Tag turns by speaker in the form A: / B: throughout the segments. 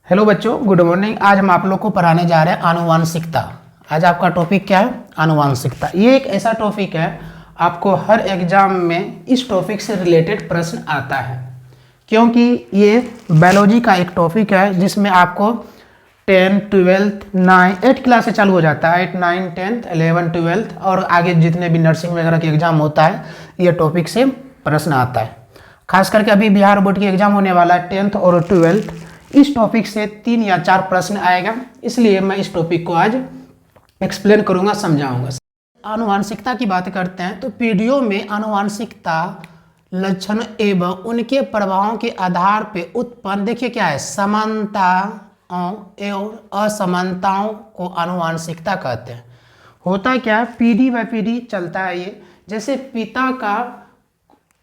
A: Hello बच्चों, good morning. आज हम आप लोग को पढ़ाने जा रहे हैं आनुवांशिकता। आज आपका टॉपिक क्या है? आनुवांशिकता। ये एक ऐसा टॉपिक है, आपको हर एग्जाम में इस टॉपिक से रिलेटेड प्रश्न आता है, क्योंकि ये बायोलॉजी का एक टॉपिक है जिसमें आपको 10, 12, 9, 8 क्लास से चालू हो जाता है। 8, 9, 10, 11, 12 और आगे जितने भी नर्सिंग वगैरह के एग्जाम होता है, ये टॉपिक से प्रश्न आता है। खास करके अभी बिहार बोर्ड की एग्जाम होने वाला है 10th और 12th, इस टॉपिक से 3 या 4 प्रश्न आएगा, इसलिए मैं इस टॉपिक को आज एक्सप्लेन करूंगा, समझाऊंगा। आनुवांशिकता की बात करते हैं तो पीढ़ियों में आनुवांशिकता लक्षण एवं उनके प्रभावों के आधार पर उत्पन्न, देखिए क्या है, समानताओं एवं असमानताओं को आनुवांशिकता कहते हैं। होता क्या है, पीढ़ी बाय पीढ़ी चलता है ये। जैसे पिता का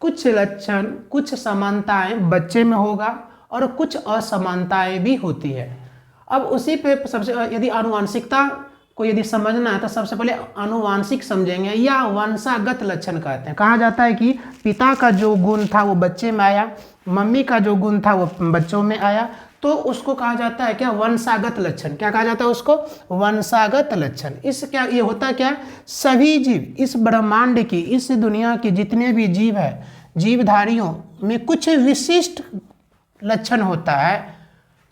A: कुछ लक्षण, कुछ समानताएं बच्चे में होगा और कुछ असमानताएं भी होती है। अब उसी पे सबसे, यदि आनुवांशिकता को यदि समझना है तो सबसे पहले आनुवांशिक समझेंगे या वंशागत लक्षण कहते हैं। कहा जाता है कि पिता का जो गुण था वो बच्चे में आया, मम्मी का जो गुण था वो बच्चों में आया, तो उसको कहा जाता है क्या? वंशागत लक्षण। क्या कहा जाता है उसको? वंशागत लक्षण। इस क्या ये होता क्या, सभी जीव, इस ब्रह्मांड की, इस दुनिया के जितने भी जीव है, जीवधारियों में कुछ विशिष्ट लक्षण होता है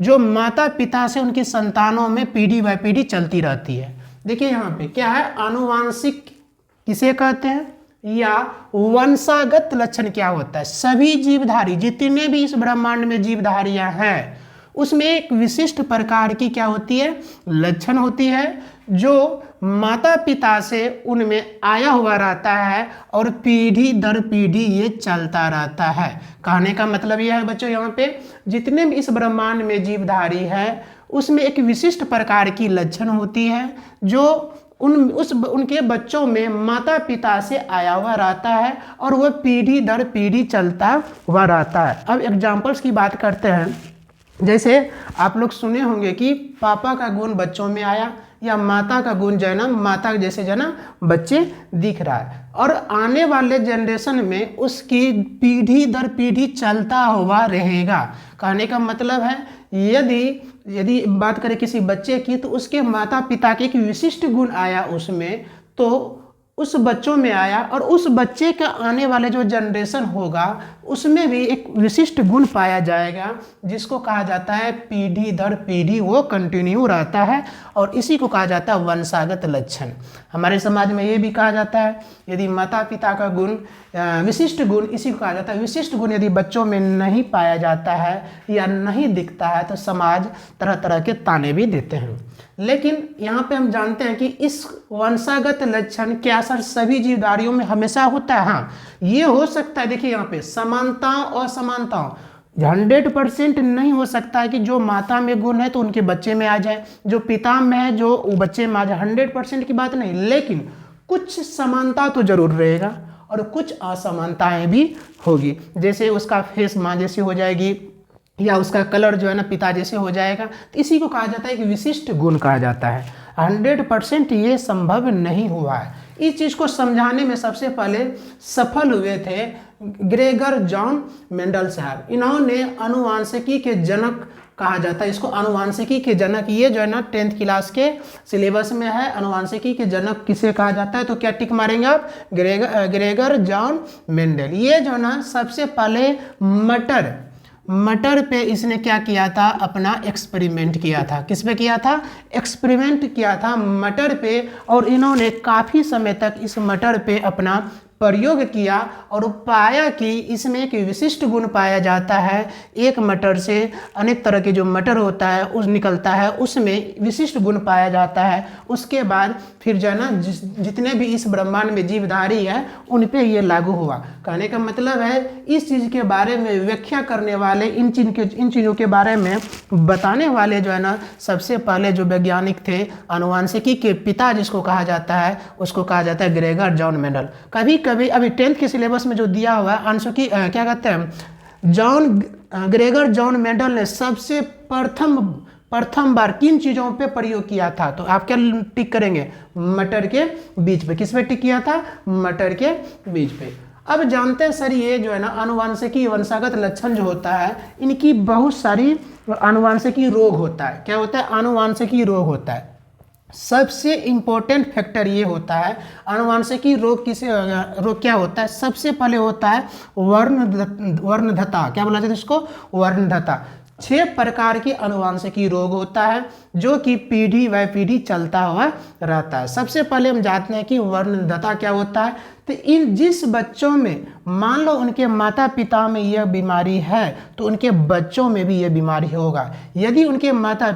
A: जो माता पिता से उनकी संतानों में पीढ़ी बाय पीढ़ी चलती रहती है। देखिए यहाँ पे क्या है, आनुवांशिक किसे कहते हैं या वंशागत लक्षण क्या होता है? सभी जीवधारी, जितने भी इस ब्रह्मांड में जीवधारियां हैं, उसमें एक विशिष्ट प्रकार की क्या होती है, लक्षण होती है, जो माता पिता से उनमें आया हुआ रहता है और पीढ़ी दर पीढ़ी ये चलता रहता है। कहने का मतलब यह है बच्चों, यहाँ पे जितने भी इस ब्रह्मांड में जीवधारी है उसमें एक विशिष्ट प्रकार की लक्षण होती है जो उनके बच्चों में माता पिता से आया हुआ रहता है और वह पीढ़ी दर पीढ़ी चलता हुआ रहता है। अब एग्जाम्पल्स की बात करते हैं। जैसे आप लोग सुने होंगे कि पापा का गुण बच्चों में आया या माता का गुण जो है ना, माता जैसे जो है ना बच्चे दिख रहा है, और आने वाले जनरेशन में उसकी पीढ़ी दर पीढ़ी चलता हुआ रहेगा। कहने का मतलब है, यदि बात करें किसी बच्चे की, तो उसके माता पिता के एक विशिष्ट गुण आया उसमें, तो उस बच्चों में आया, और उस बच्चे का आने वाले जो जनरेशन होगा उसमें भी एक विशिष्ट गुण पाया जाएगा, जिसको कहा जाता है पीढ़ी दर पीढ़ी वो कंटिन्यू रहता है, और इसी को कहा जाता है वंशागत लक्षण। हमारे समाज में ये भी कहा जाता है, यदि माता पिता का गुण, विशिष्ट गुण, इसी को कहा जाता है विशिष्ट गुण, यदि बच्चों में नहीं पाया जाता है या नहीं दिखता है तो समाज तरह तरह के ताने भी देते हैं। लेकिन यहाँ पे हम जानते हैं कि इस वंशागत लक्षण क्या सर सभी जीवधारियों में हमेशा होता है? हाँ, ये हो सकता है। देखिए यहाँ पे समानताओं और असमानताओं 100% नहीं हो सकता है कि जो माता में गुण है तो उनके बच्चे में आ जाए, जो पिता में है जो बच्चे में आ जाए, 100% की बात नहीं, लेकिन कुछ समानता तो जरूर रहेगा और कुछ असमानताएं भी होगी। जैसे उसका फेस माँ जैसी हो जाएगी या उसका कलर जो है ना पिता जैसे हो जाएगा, तो इसी को कहा जाता है कि विशिष्ट गुण कहा जाता है। 100% ये संभव नहीं हुआ है। इस चीज़ को समझाने में सबसे पहले सफल हुए थे ग्रेगर जॉन मेंडल साहब। इन्होंने आनुवांशिकी के जनक कहा जाता है इसको, आनुवांशिकी के जनक। ये जो है ना 10th क्लास के सिलेबस में है। आनुवांशिकी के जनक किसे कहा जाता है, तो क्या टिक मारेंगे आप? Gregor John Mendel. ये जो ना सबसे पहले मटर पे इसने क्या किया था, अपना एक्सपेरिमेंट किया था। किस पे किया था? एक्सपेरिमेंट किया था मटर पे, और इन्होंने काफ़ी समय तक इस मटर पे अपना प्रयोग किया और पाया कि इसमें एक विशिष्ट गुण पाया जाता है। एक मटर से अनेक तरह के जो मटर होता है उस निकलता है, उसमें विशिष्ट गुण पाया जाता है। उसके बाद फिर जो है ना जितने भी इस ब्रह्मांड में जीवधारी है उन पे ये लागू हुआ। कहने का मतलब है, इस चीज़ के बारे में व्याख्या करने वाले, इन चीज़ों के बारे में बताने वाले जो है ना सबसे पहले जो वैज्ञानिक थे, आनुवांशिकी के पिता जिसको कहा जाता है, उसको कहा जाता है ग्रेगर जॉन मेंडल। कभी अभी 10th के सिलेबस में जो दिया हुआ है आंसुकी क्या कहते हैं, ग्रेगर जॉन मेंडल ने सबसे प्रथम बार किन चीज़ों पे प्रयोग किया था, तो आप क्या टिक करेंगे? मटर के बीज पे। किस पे टिक किया था? मटर के बीज पे। अब जानते हैं सर ये जो है ना आनुवांशिकी वंशागत लक्षण जो होता है इनकी बहुत सारी आनुवांशिकी रोग होता है। क्या होता है? आनुवांशिकी रोग होता है। सबसे इम्पोर्टेंट फैक्टर ये होता है आनुवांशिकी रोग रोग क्या होता है? सबसे पहले होता है वर्णधता। क्या बोला जाता है इसको? वर्णधता। 6 प्रकार के आनुवांशिकी रोग होता है जो कि पीढ़ी व पीढ़ी चलता हुआ रहता है। सबसे पहले हम जानते हैं कि वर्णधता क्या होता है। तो इन जिस बच्चों में मान लो उनके माता पिता में यह बीमारी है तो उनके बच्चों में भी यह बीमारी होगा। यदि उनके माता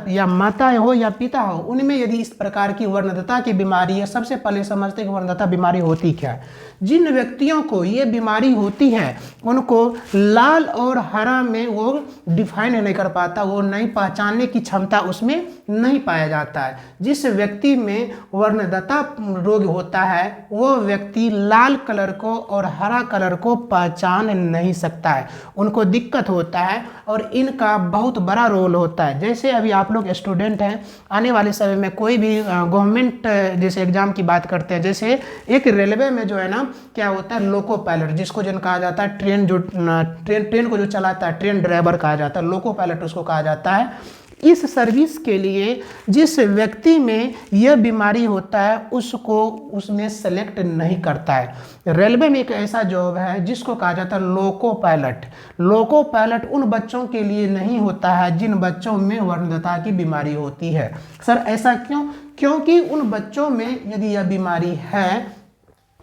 A: हो या पिता हो उनमें यदि इस प्रकार की वर्णधता की बीमारी है, सबसे पहले समझते हैं कि वर्णधता बीमारी होती क्या है। जिन व्यक्तियों को ये बीमारी होती है उनको लाल और हरा में वो डिफाइन नहीं कर पाता, वो नहीं पहचानने की क्षमता उसमें नहीं पाया जाता है। जिस व्यक्ति में वर्णधता रोग होता है वो व्यक्ति लाल कलर को और हरा कलर को पहचान नहीं सकता है, उनको दिक्कत होता है और इनका बहुत बड़ा रोल होता है। जैसे अभी आप लोग स्टूडेंट हैं, आने वाले समय में कोई भी गवर्नमेंट जैसे एग्जाम की बात करते हैं, जैसे एक रेलवे में जो है ना क्या होता है लोको पायलट, जिसको जन कहा जाता है ट्रेन को जो चलाता है ट्रेन ड्राइवर कहा जाता है, लोको पायलट उसको कहा जाता है। इस सर्विस के लिए जिस व्यक्ति में यह बीमारी होता है उसको उसमें सेलेक्ट नहीं करता है। रेलवे में एक ऐसा जॉब है जिसको कहा जाता है लोको पायलट। लोको पायलट उन बच्चों के लिए नहीं होता है जिन बच्चों में वर्णधता की बीमारी होती है। सर ऐसा क्यों? क्योंकि उन बच्चों में यदि यह बीमारी है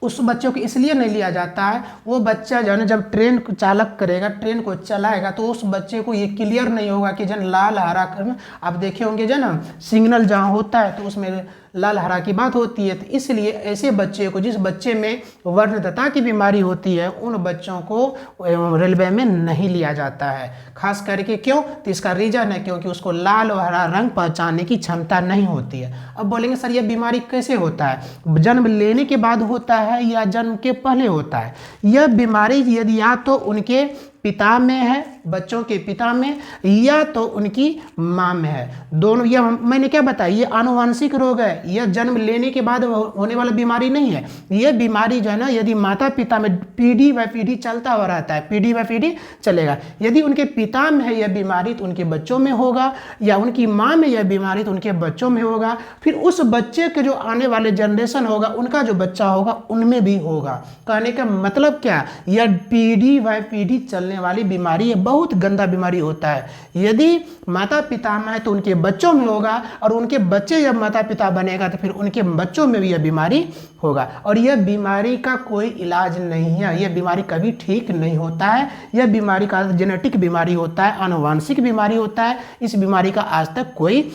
A: उस बच्चों को इसलिए नहीं लिया जाता है, वो बच्चा जो है ना जब ट्रेन को चालक करेगा, ट्रेन को चलाएगा तो उस बच्चे को ये क्लियर नहीं होगा कि जन लाल हरा, आप देखे होंगे जो ना सिग्नल जहाँ होता है तो उसमें लाल हरा की बात होती है। तो इसलिए ऐसे बच्चे को, जिस बच्चे में वर्णधता की बीमारी होती है, उन बच्चों को रेलवे में नहीं लिया जाता है। खास करके क्यों? तो इसका रीजन है क्योंकि उसको लाल और हरा रंग पहचानने की क्षमता नहीं होती है। अब बोलेंगे सर ये बीमारी कैसे होता है? जन्म लेने के बाद होता है या जन्म के पहले होता है? यह बीमारी यदि या तो उनके पिता में है, बच्चों के पिता में, या तो उनकी माँ में है, दोनों। यह मैंने क्या बताया, ये आनुवांशिक रोग है, यह जन्म लेने के बाद होने वाला बीमारी नहीं है। यह बीमारी जो है ना यदि माता पिता में पीढ़ी व पीढ़ी चलता हुआ रहता है, पीढ़ी व पीढ़ी चलेगा। यदि उनके पिता में है यह बीमारी तो उनके बच्चों में होगा, या उनकी माँ में यह बीमारी तो उनके बच्चों में होगा। फिर उस बच्चे के जो आने वाले जनरेशन होगा, उनका जो बच्चा होगा उनमें भी होगा। कहने का मतलब क्या, यह पीढ़ी व पीढ़ी चलने वाली बीमारी है, बहुत गंदा बीमारी होता है। यदि माता पिता में है तो उनके बच्चों में होगा, और उनके बच्चे जब माता पिता बनेगा तो फिर उनके बच्चों में भी यह बीमारी होगा। और यह बीमारी का कोई इलाज नहीं है, यह बीमारी कभी ठीक नहीं होता है। यह बीमारी का जेनेटिक बीमारी होता है, आनुवांशिक बीमारी होता है। इस बीमारी का आज तक कोई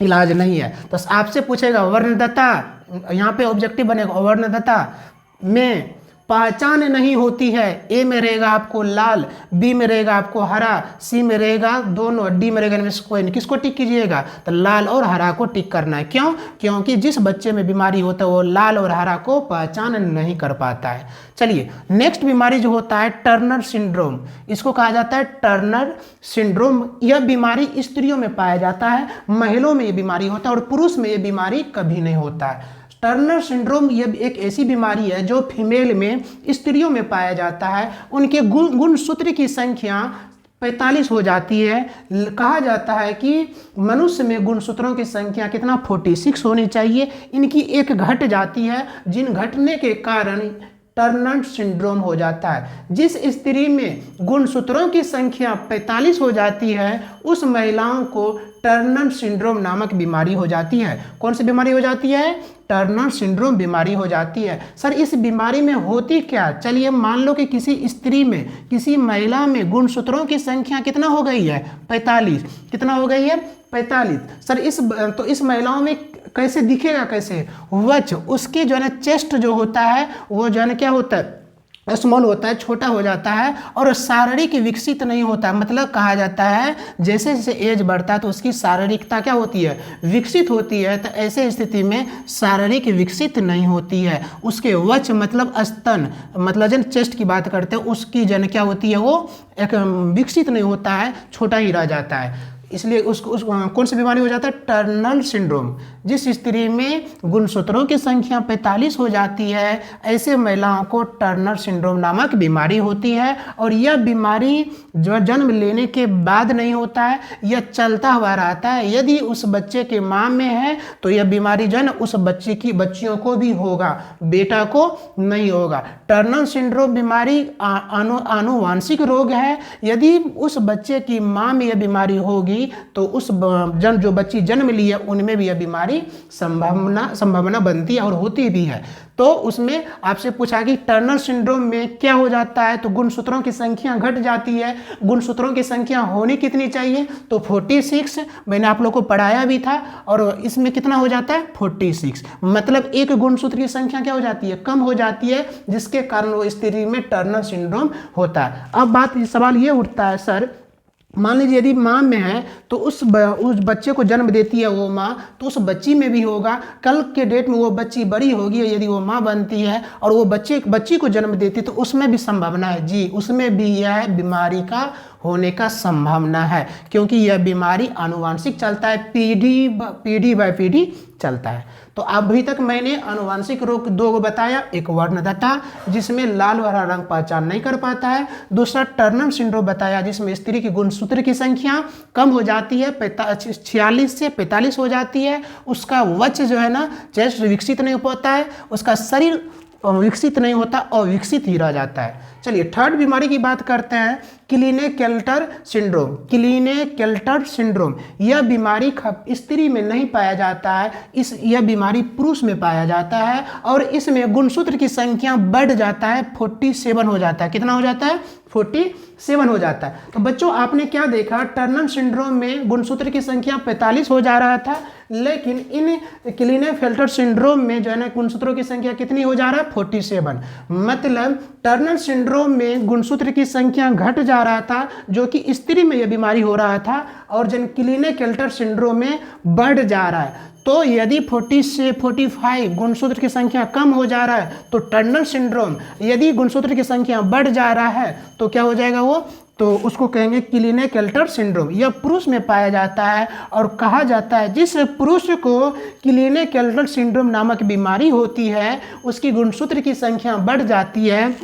A: इलाज नहीं है। तो आपसे पूछेगा वर्णधता, यहाँ पे ऑब्जेक्टिव बनेगा, वर्णधता में पहचान नहीं होती है। ए में रहेगा आपको लाल, बी में रहेगा आपको हरा, सी में रहेगा दोनों, डी में रहेगा इनमें से कोई नहीं। किसको टिक कीजिएगा? तो लाल और हरा को टिक करना है। क्यों? क्योंकि जिस बच्चे में बीमारी होता है वो लाल और हरा को पहचान नहीं कर पाता है। चलिए नेक्स्ट बीमारी जो होता है टर्नर सिंड्रोम, इसको कहा जाता है टर्नर सिंड्रोम। यह बीमारी स्त्रियों में पाया जाता है, महिलाओं में यह बीमारी होता है और पुरुष में यह बीमारी कभी नहीं होता है। टर्नर सिंड्रोम यह एक ऐसी बीमारी है जो फीमेल में, स्त्रियों में पाया जाता है। उनके गुणसूत्र की संख्या 45 हो जाती है। कहा जाता है कि मनुष्य में गुणसूत्रों की संख्या कितना 46 होनी चाहिए, इनकी एक घट जाती है, जिन घटने के कारण टर्नर सिंड्रोम हो जाता है। जिस स्त्री में गुणसूत्रों की संख्या 45 हो जाती है उस महिलाओं को टर्नर सिंड्रोम नामक बीमारी हो जाती है। कौन सी बीमारी हो जाती है? टर्नर सिंड्रोम बीमारी हो जाती है। सर इस बीमारी में होती क्या? चलिए मान लो कि किसी स्त्री में, किसी महिला में गुणसूत्रों की संख्या कितना हो गई है? 45। कितना हो गई है? 45। सर इस महिलाओं में कैसे दिखेगा? कैसे? वच उसके जो है ना चेस्ट जो होता है वो जो है ना क्या होता है? स्मॉल होता है, छोटा हो जाता है, और शारीरिक विकसित नहीं होता। मतलब कहा जाता है जैसे जैसे एज बढ़ता है तो उसकी शारीरिकता क्या होती है? विकसित होती है। तो ऐसे स्थिति में शारीरिक विकसित नहीं होती है। उसके वच मतलब स्तन, मतलब जन चेस्ट की बात करते हैं, उसकी जन क्या होती है? वो एक विकसित नहीं होता है, छोटा ही रह जाता है। इसलिए उस कौन सी बीमारी हो जाता है, टर्नर सिंड्रोम। जिस स्त्री में गुणसूत्रों की संख्या 45 हो जाती है, ऐसे महिलाओं को टर्नर सिंड्रोम नामक बीमारी होती है। और यह बीमारी जो जन्म लेने के बाद नहीं होता है, यह चलता हुआ रहता है। यदि उस बच्चे के माँ में है तो यह बीमारी जो है ना उस बच्चे की बच्चियों को भी होगा, बेटा को नहीं होगा। टर्नर सिंड्रोम बीमारी आनुवांशिक रोग है। यदि उस बच्चे की माँ में यह बीमारी होगी तो उस जो बच्ची जन्म ली है उनमें भी यह बीमारी संभावना बनती है और होती भी है। तो उसमें आपसे पूछा कि टर्नर सिंड्रोम में क्या हो जाता है, तो गुणसूत्रों की संख्या घट जाती है। गुणसूत्रों की संख्या होनी कितनी चाहिए, तो 46, मैंने आप लोग को पढ़ाया भी था। और इसमें कितना हो जाता है, 46, मतलब एक गुणसूत्र की संख्या क्या हो जाती है, कम हो जाती है, जिसके कारण वो स्त्री में टर्नर सिंड्रोम होता है। अब सवाल ये उठता है, सर मान लीजिए यदि माँ में है तो उस बच्चे को जन्म देती है वो माँ, तो उस बच्ची में भी होगा। कल के डेट में वो बच्ची बड़ी होगी, यदि वो माँ बनती है और वो बच्ची को जन्म देती है तो उसमें भी संभावना है जी, उसमें भी यह बीमारी का होने का संभावना है, क्योंकि यह बीमारी आनुवांशिक चलता है, पीढ़ी बाय पीढ़ी चलता है। तो अभी तक मैंने आनुवांशिक रोग 2 बताया, एक वर्णदता जिसमें लाल वाला रंग पहचान नहीं कर पाता है, दूसरा टर्नर सिंड्रोम बताया जिसमें स्त्री की गुणसूत्र की संख्या कम हो जाती है, 46 से 45 हो जाती है, उसका वक्ष जो है ना चेस्ट विकसित नहीं हो पाता है, उसका शरीर विकसित नहीं होता और विकसित ही रह जाता है। चलिए थर्ड बीमारी की बात करते हैं, क्लिने-केल्टर सिंड्रोम। क्लिने-केल्टर सिंड्रोम यह बीमारी स्त्री में नहीं पाया जाता है, यह बीमारी पुरुष में पाया जाता है और इसमें गुणसूत्र की संख्या बढ़ जाता है, 47 हो जाता है। कितना हो जाता है, 47 हो जाता है। तो बच्चों आपने क्या देखा, टर्नर सिंड्रोम में गुणसूत्र की संख्या 45 हो जा रहा था, लेकिन इन क्लिने-केल्टर सिंड्रोम में जो है ना गुणसूत्रों की संख्या कितनी हो जा रहा है, 47। मतलब टर्नर सिंड्रोम में गुणसूत्र की संख्या घट जा रहा था, जो कि स्त्री में यह बीमारी हो रहा था, और जन क्लिने-केल्टर सिंड्रोम में बढ़ जा रहा है। तो यदि 40 से 45 गुणसूत्र की संख्या कम हो जा रहा है तो टर्नर सिंड्रोम, यदि गुणसूत्र की संख्या बढ़ जा रहा है तो क्या हो जाएगा वो, तो उसको कहेंगे क्लिने-केल्टर सिंड्रोम। यह पुरुष में पाया जाता है और कहा जाता है जिस पुरुष को क्लिने-केल्टर सिंड्रोम नामक बीमारी होती है उसकी गुणसूत्र की संख्या बढ़ जाती है,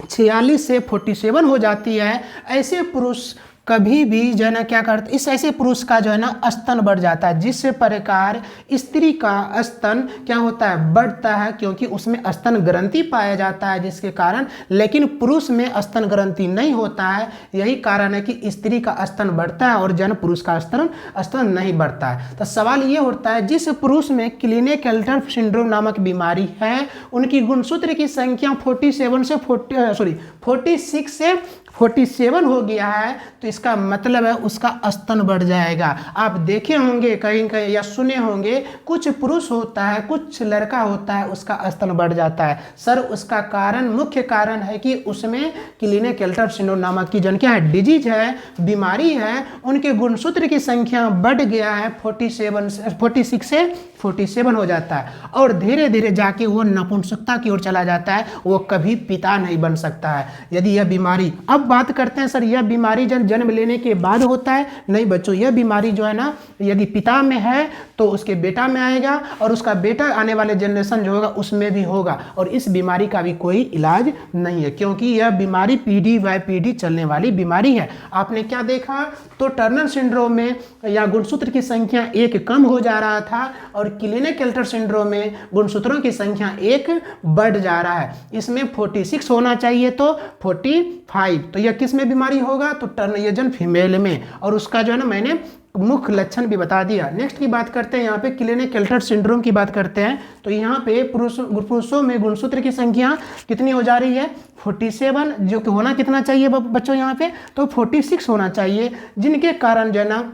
A: 46 से 47 हो जाती है। ऐसे पुरुष कभी भी जो है ना क्या करते, इस ऐसे पुरुष का जो है ना स्तन बढ़ जाता है, जिस प्रकार स्त्री का स्तन क्या होता है, बढ़ता है, क्योंकि उसमें स्तन ग्रंथि पाया जाता है जिसके कारण, लेकिन पुरुष में स्तन ग्रंथि नहीं होता है। यही कारण है कि स्त्री का स्तन बढ़ता है और जन पुरुष का स्तन नहीं बढ़ता है। तो सवाल ये उठता है जिस पुरुष में क्लिने-केल्टर सिंड्रोम नामक बीमारी है उनकी गुणसूत्र की संख्या 46 से 47 हो गया है, तो इसका मतलब है उसका स्तन बढ़ जाएगा। आप देखे होंगे कहीं कहीं या सुने होंगे, कुछ पुरुष होता है, कुछ लड़का होता है, उसका स्तन बढ़ जाता है। सर उसका कारण, मुख्य कारण है कि उसमें क्लिने-केल्टर सिंड्रोम नामक की जन क्या है, डिजीज है, बीमारी है, उनके गुणसूत्र की संख्या बढ़ गया है, 46 से 47 हो जाता है, और धीरे धीरे जाके वो नपुंसकता की ओर चला जाता है, वो कभी पिता नहीं बन सकता है यदि यह बीमारी। अब बात करते हैं सर यह बीमारी जन्म लेने के बाद होता है, नहीं बच्चों, यह बीमारी जो है ना यदि पिता में है तो उसके बेटा में आएगा और उसका बेटा आने वाले जनरेशन जो होगा उसमें भी होगा, और इस बीमारी का भी कोई इलाज नहीं है क्योंकि यह बीमारी पीढ़ी बाय पीढ़ी चलने वाली बीमारी है। आपने क्या देखा, तो टर्नर सिंड्रोम में या गुणसूत्र की संख्या 1 कम हो जा रहा था और क्लिने-केल्टर सिंड्रोम में गुणसूत्रों की संख्या 1 बढ़ जा रहा है। इसमें 46 होना चाहिए तो 45, तो यह किस में बीमारी होगा, तो टर्नर फीमेल में, और उसका जो है ना मैंने मुख्य लक्षण भी बता दिया। नेक्स्ट की बात करते हैं, यहाँ पे क्लिने-केल्टर सिंड्रोम की बात करते हैं, तो यहाँ पे पुरुषों में गुणसूत्र की संख्या कितनी हो जा रही है, 47, जो कि होना कितना चाहिए बच्चों यहाँ पे, तो 46 होना चाहिए, जिनके कारण जो है ना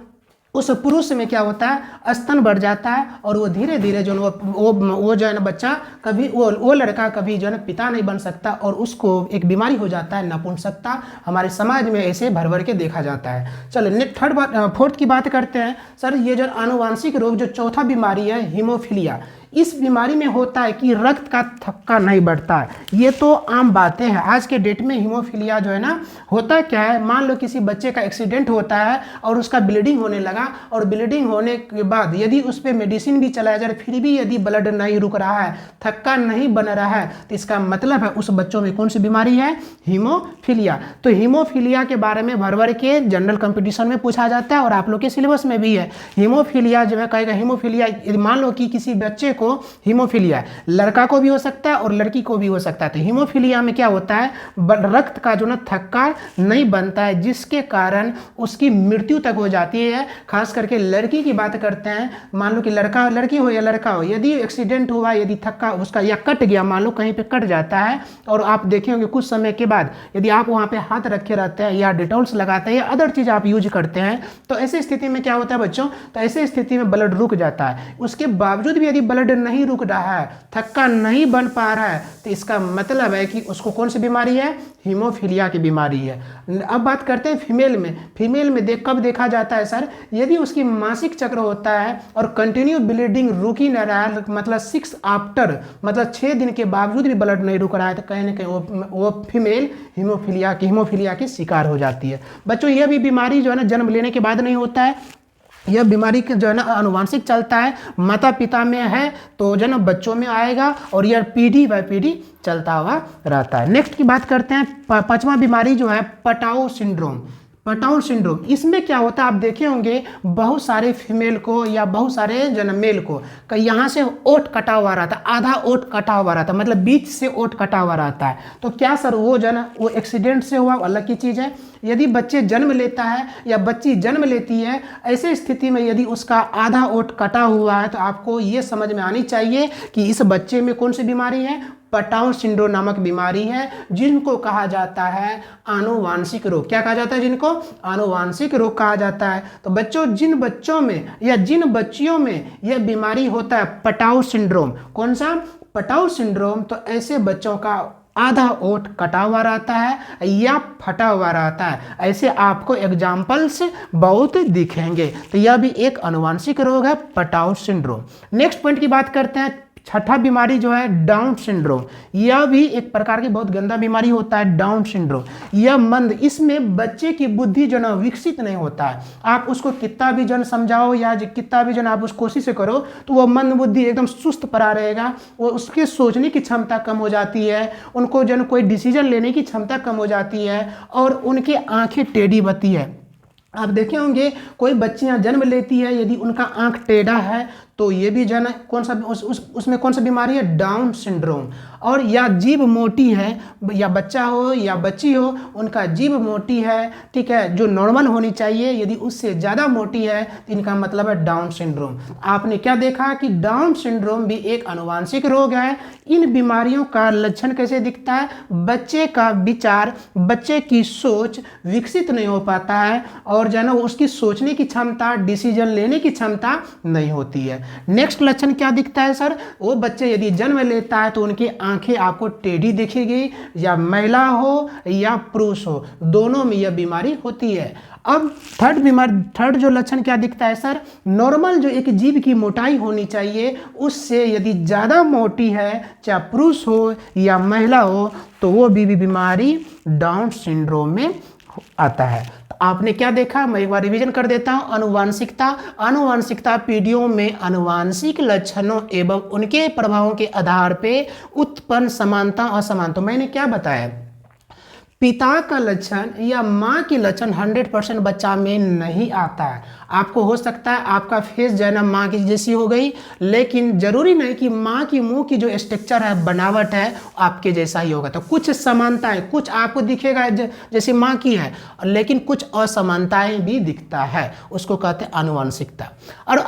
A: उस पुरुष में क्या होता है, स्तन बढ़ जाता है और वो धीरे धीरे जो वो जो है ना बच्चा कभी वो लड़का कभी जो है ना पिता नहीं बन सकता और उसको एक बीमारी हो जाता है नपुंसकता। हमारे समाज में ऐसे भर भर के देखा जाता है। चलो फोर्थ की बात करते हैं। सर ये जो आनुवांशिक रोग जो चौथा बीमारी है हीमोफीलिया, इस बीमारी में होता है कि रक्त का थक्का नहीं बढ़ता है। ये तो आम बातें हैं। आज के डेट में हीमोफीलिया जो है ना, होता क्या है, मान लो किसी बच्चे का एक्सीडेंट होता है और उसका ब्लीडिंग होने लगा, और ब्लीडिंग होने के बाद यदि उस पर मेडिसिन भी चलाया जाए फिर भी यदि ब्लड नहीं रुक रहा है, थक्का नहीं बन रहा है, तो इसका मतलब है उस बच्चों में कौन सी बीमारी है, हीमोफीलिया। तो हीमोफीलिया के बारे में भर भर के जनरल कंपटीशन में पूछा जाता है और आप लोग के सिलेबस में भी है। हीमोफीलिया जो है कहेगा हीमोफीलिया, मान लो कि किसी बच्चे को हीमोफीलिया, लड़का को भी हो सकता है और लड़की को भी हो सकता है। तो हीमोफीलिया में क्या होता है, रक्त का जो ना थक्का नहीं बनता है, जिसके कारण उसकी मृत्यु तक हो जाती है। खास करके लड़की की बात करते हैं, मान लो कि लड़की हो या लड़का हो, यदि एक्सीडेंट हुआ, यदि थक्का उसका या कट गया, मान लो कहीं पे कट जाता है, और आप देखेंगे कुछ समय के बाद यदि आप वहाँ पे हाथ रखे रहते हैं या डिटॉल्स लगाते हैं या अदर चीज़ आप यूज करते हैं, तो ऐसी स्थिति में क्या होता है बच्चों, तो ऐसी स्थिति में ब्लड रुक जाता है। उसके बावजूद भी यदि ब्लड नहीं रुक रहा है, थक्का नहीं बन पा रहा है, तो इसका मतलब है कि उसको कौन सी बीमारी है, हीमोफीलिया की बीमारी है। अब बात करते हैं फीमेल में। फीमेल में कब देखा जाता है सर, यदि उसकी मासिक चक्र होता है और कंटिन्यू ब्लीडिंग रुक ही नहीं रहा है, मतलब 6 आफ्टर, मतलब 6 दिन के बावजूद भी ब्लड नहीं रुक रहा है, तो कहीं ना कहीं वो फीमेल हीमोफीलिया की शिकार हो जाती है। बच्चों यह भी बीमारी जो है ना जन्म लेने के बाद नहीं होता है, यह बीमारी जो है ना आनुवांशिक चलता है। माता पिता में है तो जो है ना बच्चों में आएगा, और यह पीढ़ी बाय पीढ़ी चलता हुआ रहता है। नेक्स्ट की बात करते हैं, 5वां बीमारी जो है पटाउ सिंड्रोम। पटाउ सिंड्रोम, इसमें क्या होता है, आप देखे होंगे बहुत सारे फीमेल को या बहुत सारे मेल को यहाँ से ओट कटा हुआ रहता है, आधा ओट कटा हुआ रहता है, मतलब बीच से ओट कटा हुआ रहता है। तो क्या सर वो वो एक्सीडेंट से हुआ, अलग की चीज़ है। यदि बच्चे जन्म लेता है या बच्ची जन्म लेती है, ऐसे स्थिति में यदि उसका आधा ओट कटा हुआ है, तो आपको ये समझ में आनी चाहिए कि इस बच्चे में कौन सी बीमारी है, पटाउ सिंड्रोम नामक बीमारी है, जिनको कहा जाता है आनुवांशिक रोग। क्या कहा जाता है, जिनको आनुवांशिक रोग कहा जाता है। तो बच्चों जिन बच्चों में या जिन बच्चियों में यह बीमारी होता है पटाउ सिंड्रोम, कौन सा, पटाउ सिंड्रोम, तो ऐसे बच्चों का आधा ओठ कटा हुआ रहता है या फटा हुआ रहता है। ऐसे आपको एग्जाम्पल्स बहुत दिखेंगे। तो यह भी एक आनुवांशिक रोग है, पटाउ सिंड्रोम। नेक्स्ट पॉइंट की बात करते हैं, 6ठा बीमारी जो है डाउन सिंड्रोम। यह भी एक प्रकार की बहुत गंदा बीमारी होता है, डाउन सिंड्रोम। यह मंद, इसमें बच्चे की बुद्धि जो ना विकसित नहीं होता है। आप उसको कितना भी जन समझाओ या कितना भी जन आप उस कोशिश करो, तो वह मंद बुद्धि एकदम सुस्त पड़ा रहेगा। वो उसके सोचने की क्षमता कम हो जाती है, उनको जन कोई डिसीजन लेने की क्षमता कम हो जाती है, और उनकी आंखें टेढ़ी बती है। आप देखे होंगे कोई बच्चियां जन्म लेती है, यदि उनका आंख टेढ़ा है, तो ये भी जन कौन सा उसमें कौन सा बीमारी है, डाउन सिंड्रोम। और या जीभ मोटी है, या बच्चा हो या बच्ची हो, उनका जीभ मोटी है, ठीक है, जो नॉर्मल होनी चाहिए, यदि उससे ज़्यादा मोटी है तो इनका मतलब है डाउन सिंड्रोम। आपने क्या देखा कि डाउन सिंड्रोम भी एक आनुवांशिक रोग है। इन बीमारियों का लक्षण कैसे दिखता है, बच्चे का विचार, बच्चे की सोच विकसित नहीं हो पाता है, और जो है ना उसकी सोचने की क्षमता, डिसीजन लेने की क्षमता नहीं होती है। नेक्स्ट लक्षण क्या दिखता है सर, वो बच्चे यदि जन्म लेता है तो उनकी आंखें आपको टेढ़ी दिखेगी, या महिला हो या पुरुष हो, दोनों में यह बीमारी होती है। अब थर्ड जो लक्षण क्या दिखता है सर, नॉर्मल जो एक जीभ की मोटाई होनी चाहिए, उससे यदि ज़्यादा मोटी है, चाहे पुरुष हो या महिला हो, तो वो भी बीमारी डाउन सिंड्रोम में आता है। आपने क्या देखा, मैं एक बार रिवीजन कर देता हूं। आनुवांशिकता पीढ़ियों में आनुवांशिक लक्षणों एवं उनके प्रभावों के आधार पर उत्पन्न समानता असमानता। मैंने क्या बताया, पिता का लक्षण या माँ की लक्षण 100% बच्चा में नहीं आता है। आपको हो सकता है आपका फेस जो है ना माँ की जैसी हो गई, लेकिन जरूरी नहीं कि माँ की मुंह की जो स्ट्रक्चर है, बनावट है, आपके जैसा ही होगा। तो कुछ समानताएं, कुछ आपको दिखेगा जैसे माँ की है, लेकिन कुछ असमानताएं भी दिखता है, उसको कहते हैं आनुवांशिकता। और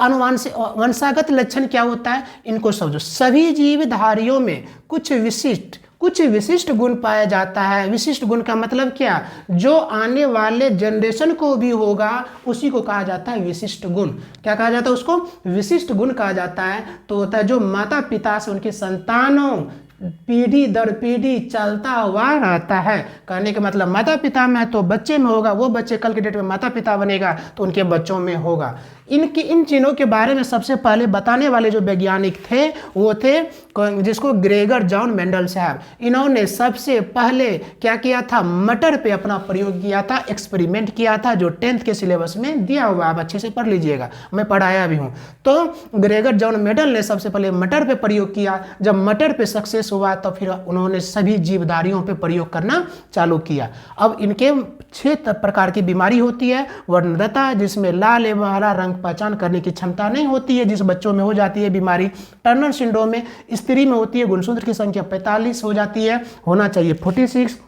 A: वंशागत लक्षण क्या होता है, इनको समझो। सभी जीवधारियों में कुछ विशिष्ट गुण पाया जाता है। विशिष्ट गुण का मतलब क्या, जो आने वाले जनरेशन को भी होगा, उसी को कहा जाता है विशिष्ट गुण। क्या कहा जाता है, उसको विशिष्ट गुण कहा जाता है। तो होता है जो माता पिता से उनके संतानों पीढ़ी दर पीढ़ी चलता हुआ रहता है। कहने का मतलब माता पिता में है तो बच्चे में होगा, वो बच्चे कल के डेट में माता पिता बनेगा तो उनके बच्चों में होगा। इन चीज़ों के बारे में सबसे पहले बताने वाले जो वैज्ञानिक थे वो थे जिसको ग्रेगर जॉन मेंडल साहब। इन्होंने सबसे पहले क्या किया था, मटर पे अपना प्रयोग किया था, एक्सपेरिमेंट किया था, जो 10th के सिलेबस में दिया हुआ, आप अच्छे से पढ़ लीजिएगा, मैं पढ़ाया भी हूँ। तो ग्रेगर जॉन मेंडल ने सबसे पहले मटर पे प्रयोग किया। जब मटर पे सक्सेस हुआ तो फिर उन्होंने सभी जीवधारियों पे प्रयोग करना चालू किया। अब इनके 6 प्रकार की बीमारी होती है। वर्णरता, जिसमें लाल एवं हरा रंग पहचान करने की क्षमता नहीं होती है, जिस बच्चों में हो जाती है बीमारी। टर्नर सिंड्रोम में स्त्री में होती है, गुणसूत्र की संख्या 45 हो जाती है, होना चाहिए 46।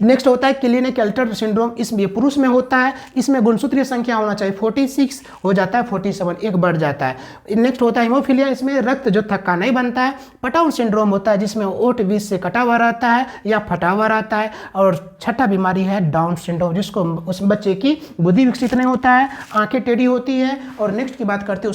A: नेक्स्ट होता है क्लिनिकल सिंड्रोम, इसमें पुरुष में होता है, इसमें गुणसूत्र की संख्या होना चाहिए 46, हो जाता है 47, एक बढ़ जाता है। नेक्स्ट होता है हीमोफीलिया, इसमें रक्त जो थक्का नहीं बनता है। पटाउन सिंड्रोम होता है, जिसमें ओट बीच से कटा हुआ रहता है या फटा हुआ रहता है। और छठा बीमारी है डाउन सिंड्रोम, जिसको उस बच्चे की बुद्धि विकसित नहीं होता है, आंखें टेढ़ी होती है। और नेक्स्ट की बात करते हैं